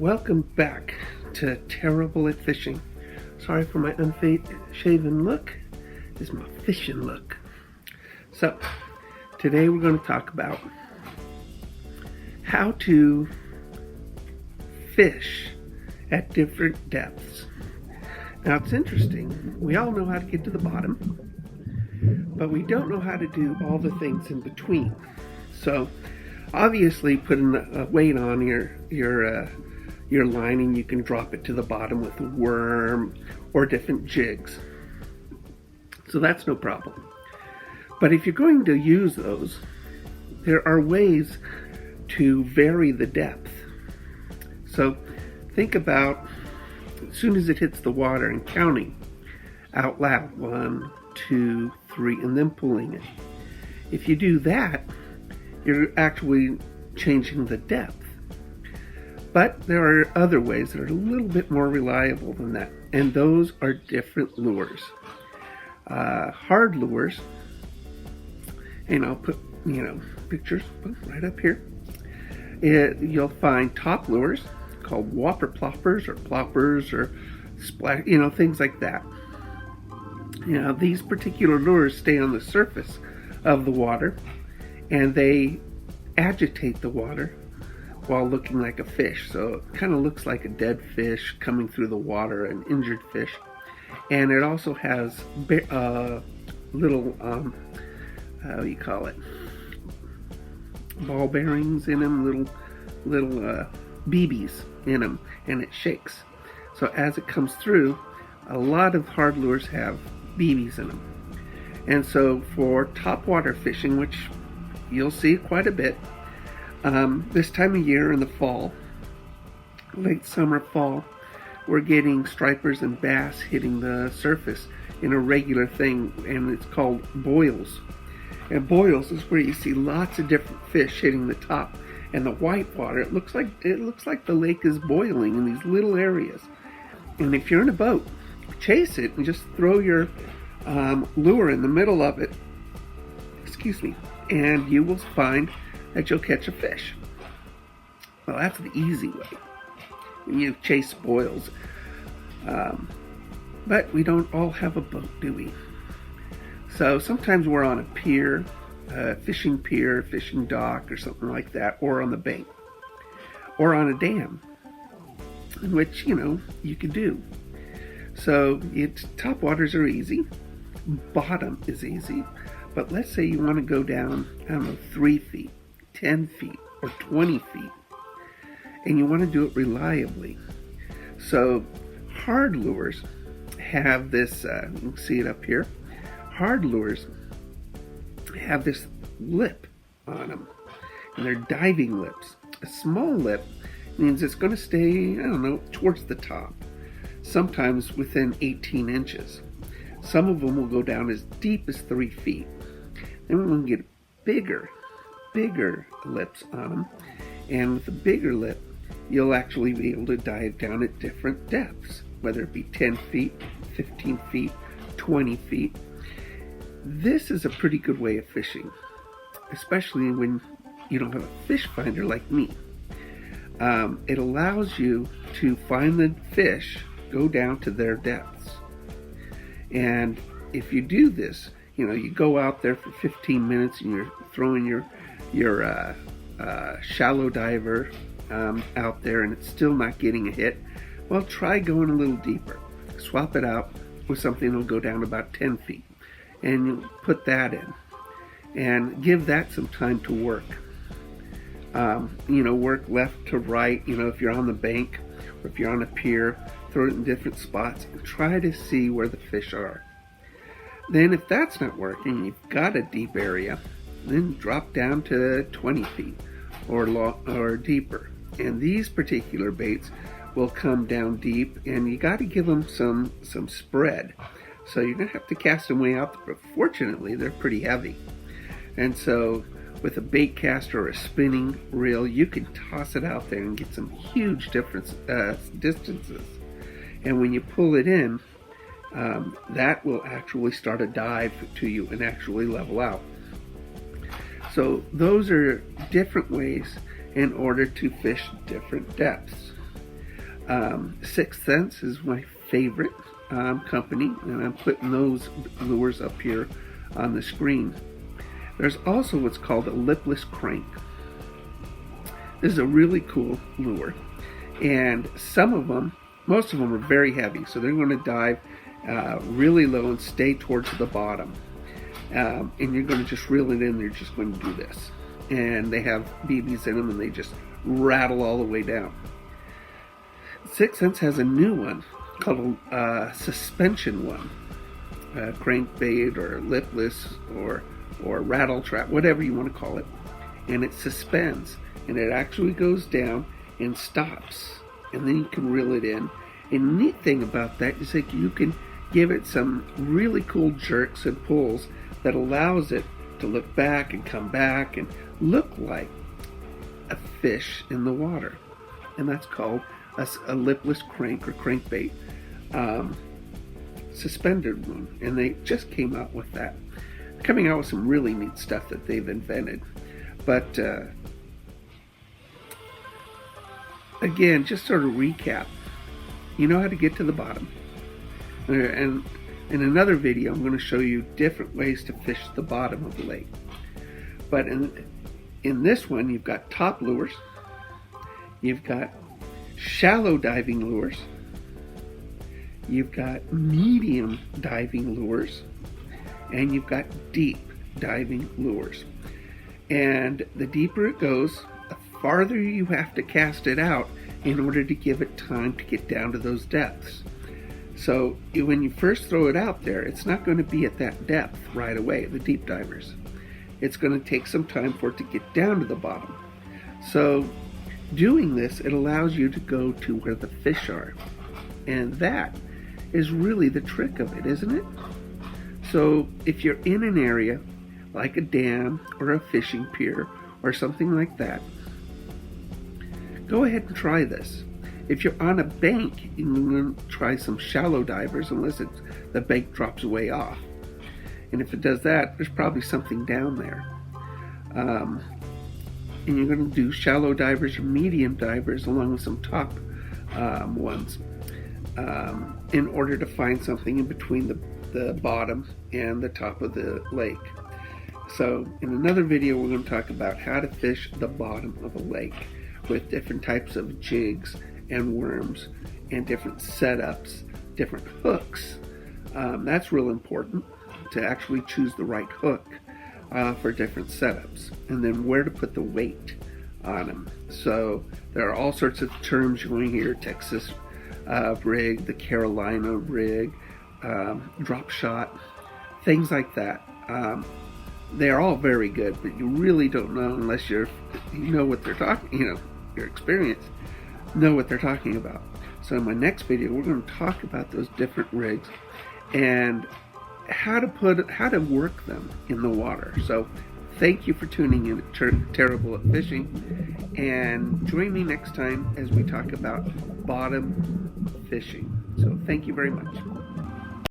Welcome back to Terrible at Fishing. Sorry for my unshaven look. This is my fishing look. So, today we're going to talk about how to fish at different depths. Now it's interesting. We all know how to get to the bottom, but we don't know how to do all the things in between. So, obviously, putting a weight on your line, and you can drop it to the bottom with a worm or different jigs. So that's no problem. But if you're going to use those, there are ways to vary the depth. So think about as soon as it hits the water and counting out loud, 1, 2, 3, and then pulling it. If you do that, you're actually changing the depth. But there are other ways that are a little bit more reliable than that, and those are different lures. Hard lures, and I'll put pictures right up here. You'll find top lures called whopper ploppers or ploppers or splash, things like that. These particular lures stay on the surface of the water, and they agitate the water while looking like a fish. So it kind of looks like a dead fish coming through the water, an injured fish. And it also has little, how do you call it? Ball bearings in them, little BBs in them, and it shakes. So as it comes through, a lot of hard lures have BBs in them. And so for topwater fishing, which you'll see quite a bit, this time of year in the fall, late summer, fall, we're getting stripers and bass hitting the surface in a regular thing, and it's called boils. And boils is where you see lots of different fish hitting the top, and the white water, it looks like the lake is boiling in these little areas. And if you're in a boat, chase it and just throw your lure in the middle of it, and you will find that you'll catch a fish. Well, that's the easy way. You chase boils. But we don't all have a boat, do we? So sometimes we're on a pier, fishing dock or something like that, or on the bank, or on a dam, which, you could do. So topwaters are easy, bottom is easy, but let's say you want to go down, 3 feet, 10 feet, or 20 feet, and you want to do it reliably. So hard lures have this, you can see it up here, hard lures have this lip on them, and they're diving lips. A small lip means it's going to stay, towards the top, sometimes within 18 inches. Some of them will go down as deep as 3 feet. Then we're going to get bigger lips on them, and with the bigger lip you'll actually be able to dive down at different depths, whether it be 10 feet, 15 feet, 20 feet. This is a pretty good way of fishing, especially when you don't have a fish finder like me. It allows you to find the fish, go down to their depths, and if you do this, you go out there for 15 minutes and you're throwing your shallow diver out there and it's still not getting a hit. Well, try going a little deeper. Swap it out with something that'll go down about 10 feet, and you put that in and give that some time to work. Work left to right. If you're on the bank or if you're on a pier, throw it in different spots and try to see where the fish are. Then if that's not working, you've got a deep area, then drop down to 20 feet or deeper. And these particular baits will come down deep, and you got to give them some spread. So you're going to have to cast them way out, but fortunately they're pretty heavy. And so with a bait caster or a spinning reel, you can toss it out there and get some huge distances. And when you pull it in, that will actually start a dive to you and actually level out. So those are different ways in order to fish different depths. Sixth Sense is my favorite company, and I'm putting those lures up here on the screen. There's also what's called a lipless crank. This is a really cool lure, and most of them are very heavy, so they're going to dive really low and stay towards the bottom. And you're going to just reel it in. They're just going to do this, and they have BBs in them, and they just rattle all the way down. Sixth Sense has a new one called a suspension one, crankbait or lipless or rattle trap, whatever you want to call it, and it suspends, and it actually goes down and stops, and then you can reel it in. And the neat thing about that is that you can give it some really cool jerks and pulls that allows it to look back and come back and look like a fish in the water, and that's called a lipless crank or crankbait suspended one. And they just came out with that. They're coming out with some really neat stuff that they've invented. But again, just sort of recap, you know how to get to the bottom. And in another video, I'm going to show you different ways to fish the bottom of the lake. But in this one, you've got top lures, you've got shallow diving lures, you've got medium diving lures, and you've got deep diving lures. And the deeper it goes, the farther you have to cast it out in order to give it time to get down to those depths. So when you first throw it out there, it's not going to be at that depth right away, the deep divers. It's going to take some time for it to get down to the bottom. So doing this, it allows you to go to where the fish are. And that is really the trick of it, isn't it? So if you're in an area like a dam or a fishing pier or something like that, go ahead and try this. If you're on a bank, you can try some shallow divers unless the bank drops way off. And if it does that, there's probably something down there. And you're going to do shallow divers or medium divers along with some top ones in order to find something in between the bottom and the top of the lake. So in another video, we're going to talk about how to fish the bottom of a lake with different types of jigs and worms and different setups, different hooks. That's real important to actually choose the right hook for different setups, and then where to put the weight on them. So there are all sorts of terms you're going to hear: Texas rig, the Carolina rig, drop shot, things like that. They are all very good, but you really don't know unless you know what they're talking, your experience, know what they're talking about. So in my next video, we're going to talk about those different rigs and how to work them in the water. So thank you for tuning in at Terrible at Fishing, and join me next time as we talk about bottom fishing. So thank you very much.